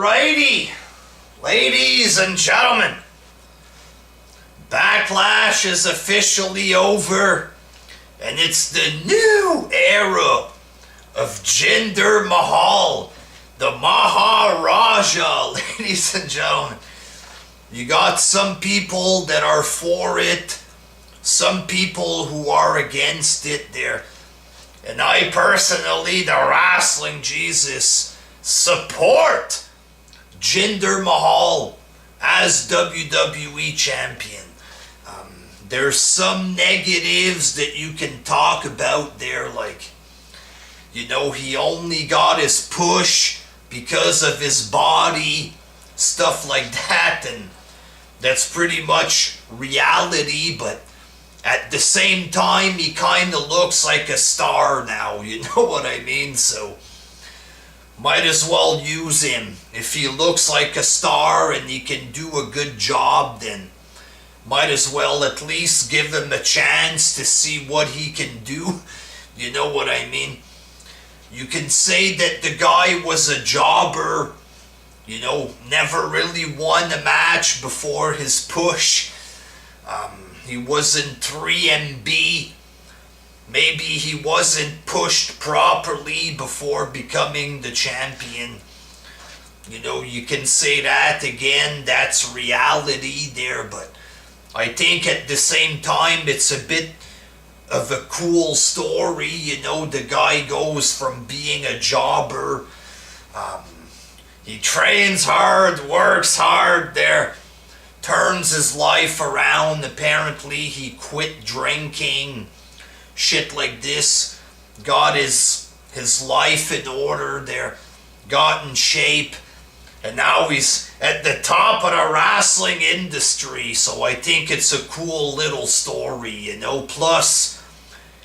Alrighty, ladies and gentlemen, Backlash is officially over, and it's the new era of Jinder Mahal, the Maharaja, ladies and gentlemen. You got some people that are for it, some people who are against it there. And I personally, the wrestling Jesus, support Jinder Mahal as WWE champion. There's some negatives that you can talk about there, like, he only got his push because of his body, stuff like that, and that's pretty much reality, but at the same time, he kind of looks like a star now, you know what I mean? So, might as well use him. If he looks like a star and he can do a good job, then might as well at least give him a chance to see what he can do. You know what I mean? You can say that the guy was a jobber, never really won a match before his push. He wasn't 3MB. Maybe he wasn't pushed properly before becoming the champion. You can say that again, that's reality there, but I think at the same time it's a bit of a cool story. The guy goes from being a jobber, he trains hard, works hard there, turns his life around. Apparently he quit drinking, shit like this, got his life in order there, got in shape, and now he's at the top of the wrestling industry. So I think it's a cool little story, plus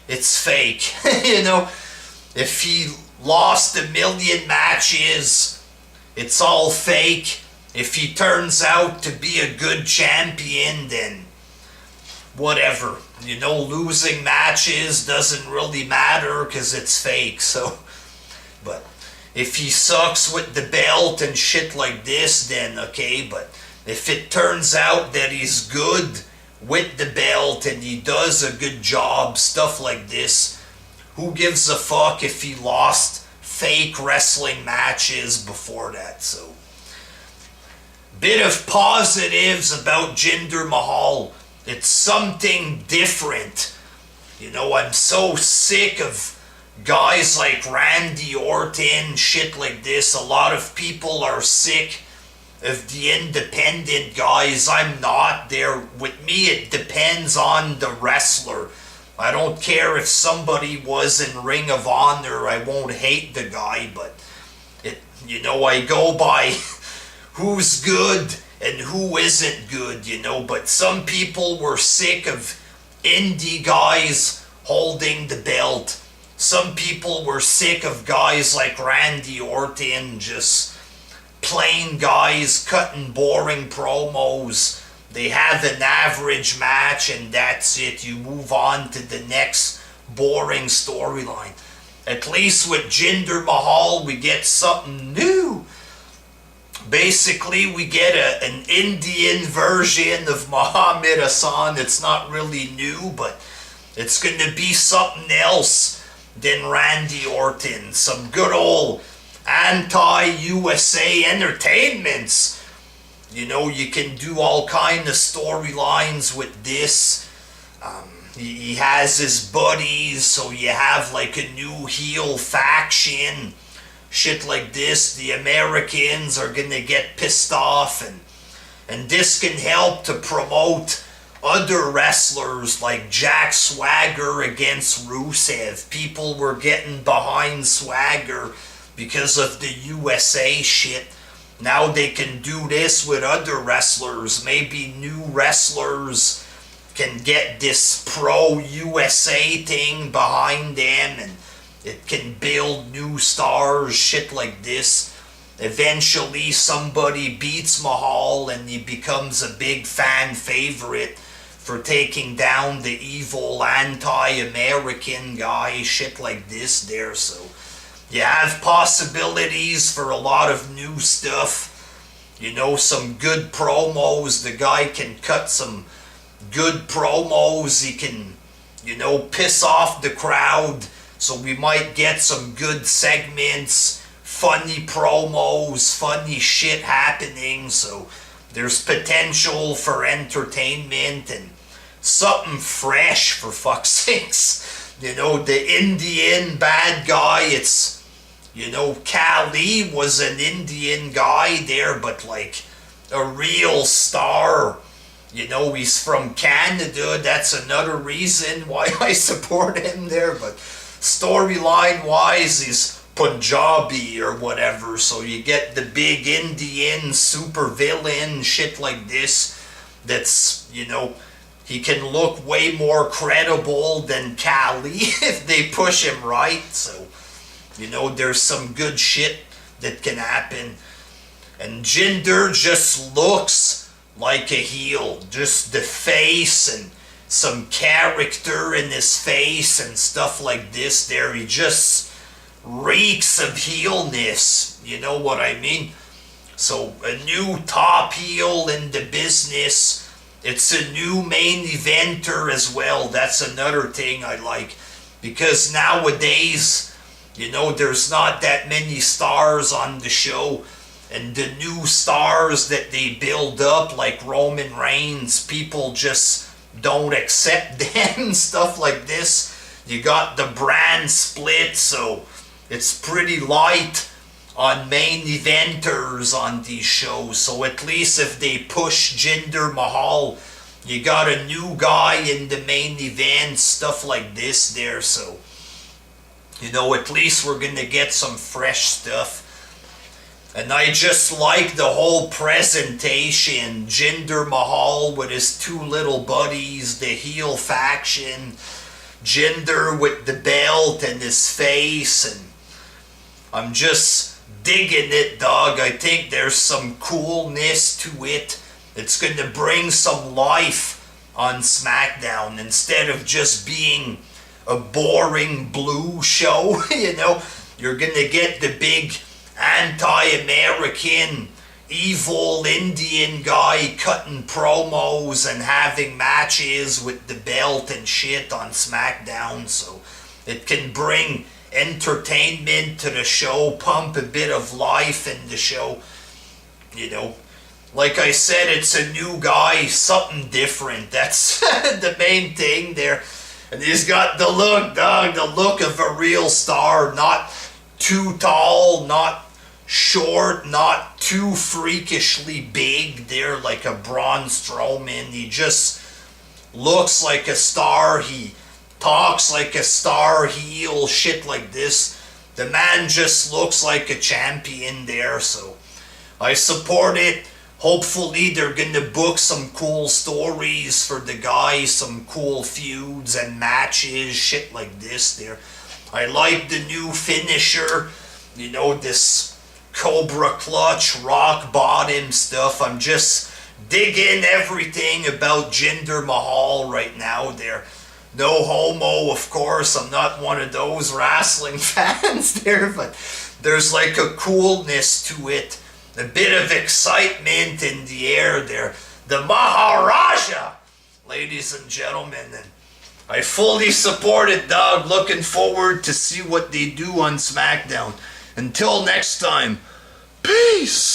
it's fake. If he lost 1 million matches, it's all fake. If he turns out to be a good champion, then whatever. Losing matches doesn't really matter because it's fake. So, but if he sucks with the belt and shit like this, then okay. But if it turns out that he's good with the belt and he does a good job, stuff like this, who gives a fuck if he lost fake wrestling matches before that? So, bit of positives about Jinder Mahal. It's something different. I'm so sick of guys like Randy Orton, shit like this. A lot of people are sick of the independent guys. I'm not there. With me, it depends on the wrestler. I don't care if somebody was in Ring of Honor. I won't hate the guy, but I go by who's good and who isn't good, but some people were sick of indie guys holding the belt. Some people were sick of guys like Randy Orton, just plain guys cutting boring promos. They have an average match and that's it. You move on to the next boring storyline. At least with Jinder Mahal, we get something new. Basically, we get an Indian version of Muhammad Hassan. It's not really new, but it's going to be something else than Randy Orton. Some good old anti-USA entertainments. You can do all kind of storylines with this. He has his buddies, so you have like a new heel faction. Shit like this, the Americans are gonna get pissed off, and this can help to promote other wrestlers like Jack Swagger against Rusev. People were getting behind Swagger because of the USA shit. Now they can do this with other wrestlers. Maybe new wrestlers can get this pro-USA thing behind them, and it can build new stars, shit like this. Eventually somebody beats Mahal and he becomes a big fan favorite for taking down the evil anti-American guy, shit like this there. So You have possibilities for a lot of new stuff. You know, some good promos. The guy can cut some good promos. He can, you know, piss off the crowd. So we might get some good segments, funny promos, funny shit happening. So there's potential for entertainment and something fresh, for fuck's sakes. You know, the Indian bad guy, it's, you know, Kali was an Indian guy there, but like a real star. You know, he's from Canada. That's another reason why I support him there. But storyline wise, he's Punjabi or whatever. So you get the big Indian super villain, shit like this. That's, you know, he can look way more credible than Kali if they push him right. So, you know, there's some good shit that can happen. And Jinder just looks like a heel. Just the face and some character in his face and stuff like this there. He just reeks of heelness. You know what I mean? So, a new top heel in the business. It's a new main eventer as well. That's another thing I like. Because nowadays, you know, there's not that many stars on the show. And the new stars that they build up, like Roman Reigns, people just don't accept them, stuff like this. You got the brand split, so it's pretty light on main eventers on these shows. So at least if they push Jinder Mahal, you got a new guy in the main event, stuff like this there. So, you know, at least we're gonna get some fresh stuff. And I just like the whole presentation. Jinder Mahal with his two little buddies, the heel faction. Jinder with the belt and his face. And I'm just digging it, dog. I think there's some coolness to it. It's going to bring some life on SmackDown instead of just being a boring blue show. You know, you're going to get the big anti-American, evil Indian guy cutting promos and having matches with the belt and shit on SmackDown. So it can bring entertainment to the show, pump a bit of life in the show. You know, like I said, it's a new guy, something different. That's the main thing there. And he's got the look, dog, the look of a real star. Not too tall, not short, not too freakishly big there like a Braun Strowman. He just looks like a star. He talks like a star heel, shit like this. The man just looks like a champion there, so I support it. Hopefully they're gonna book some cool stories for the guys, some cool feuds and matches, shit like this there. I like the new finisher, you know, this Cobra Clutch, rock bottom stuff. I'm just digging everything about Jinder Mahal right now there. No homo, of course. I'm not one of those wrestling fans there, but there's like a coolness to it. A bit of excitement in the air there. The Maharaja, ladies and gentlemen. And I fully support it, dog. Looking forward to see what they do on SmackDown. Until next time, peace!